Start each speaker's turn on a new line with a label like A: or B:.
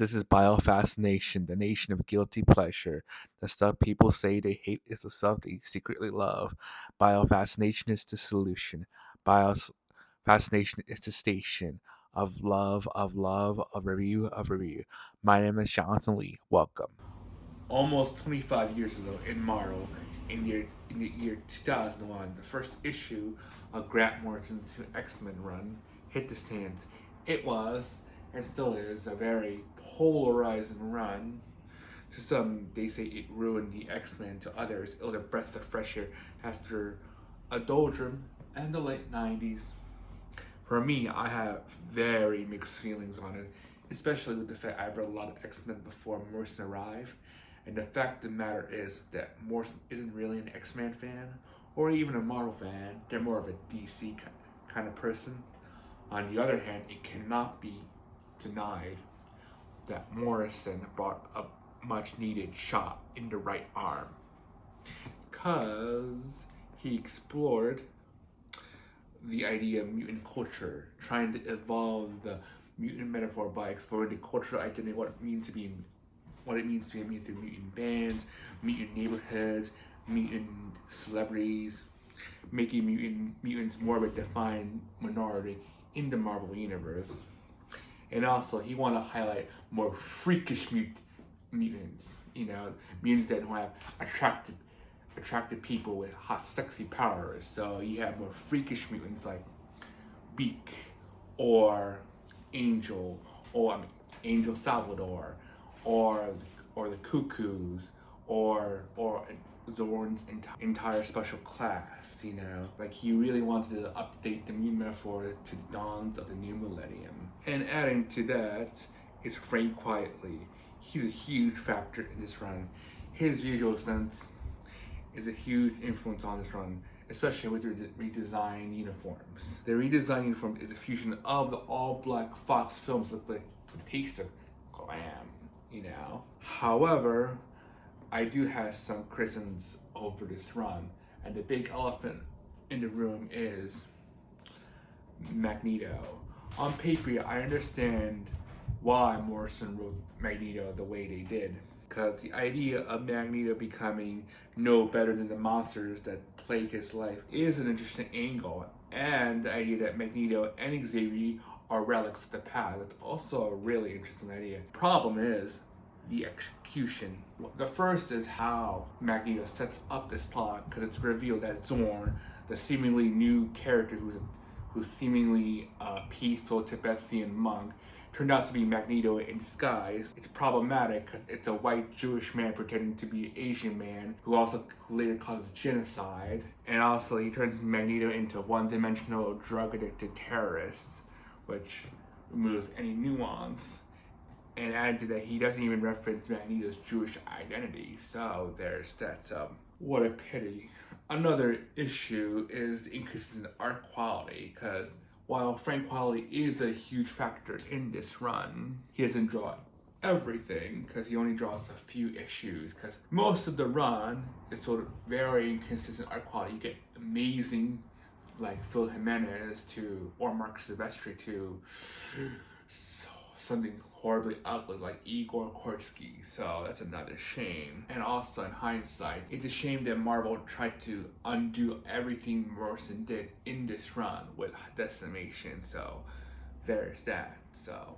A: This is biofascination, the nation of guilty pleasure. The stuff people say they hate is the stuff they secretly love. Biofascination is the solution. Biofascination is the station of review, of review. My name is Jonathan Lee. Welcome. Almost 25 years ago in Marvel, in the year 2001, the first issue of Grant Morrison's X-Men run hit the stands. It was, and still is, a very polarizing run. To some, they say it ruined the X-Men. To others, it was a breath of fresh air after a doldrum and the late 90s. For me, I have very mixed feelings on it, especially with the fact I've read a lot of X-Men before Morrison arrived. And the fact of the matter is that Morrison isn't really an X-Men fan or even a Marvel fan. They're more of a DC kind of person. On the other hand, it cannot be denied that Morrison brought a much needed shot in the right arm, because he explored the idea of mutant culture, trying to evolve the mutant metaphor by exploring the cultural identity, what it means to be a mutant through mutant bands, mutant neighborhoods, mutant celebrities, making mutants more of a defined minority in the Marvel universe. And also, he wanted to highlight more freakish mutants, mutants that don't have attractive people with hot, sexy powers. So you have more freakish mutants like Beak or Angel, Angel Salvador, or the Cuckoos, or Zorn's entire special class. Like he really wanted to update the mutant metaphor to the dawns of the new millennium. And adding to that is Frank Quietly. He's a huge factor in this run. His visual sense is a huge influence on this run, especially with their redesigned uniforms. The redesigned uniform is a fusion of the all-black Fox films with a taste of glam. However, I do have some criticisms over this run, and the big elephant in the room is Magneto. On paper, I understand why Morrison wrote Magneto the way they did, because the idea of Magneto becoming no better than the monsters that plague his life is an interesting angle, and the idea that Magneto and Xavier are relics of the past, that's also a really interesting idea. Problem is the execution. The first is how Magneto sets up this plot, because it's revealed that Zorn, the seemingly new character who's seemingly a peaceful Tibetan monk, turned out to be Magneto in disguise. It's problematic because it's a white Jewish man pretending to be an Asian man who later causes genocide. And also he turns Magneto into one-dimensional drug-addicted terrorists, which removes any nuance. And added to that, he doesn't even reference Magneto's Jewish identity. So there's that. What a pity. Another issue is the inconsistent art quality, because while Frank Quitely is a huge factor in this run, he doesn't draw everything, because he only draws a few issues, because most of the run is sort of very inconsistent art quality. You get amazing, like Phil Jimenez or Mark Silvestri to something horribly ugly like Igor Kortsky, so that's another shame. And also, in hindsight, it's a shame that Marvel tried to undo everything Morrison did in this run with Decimation, so there's that. So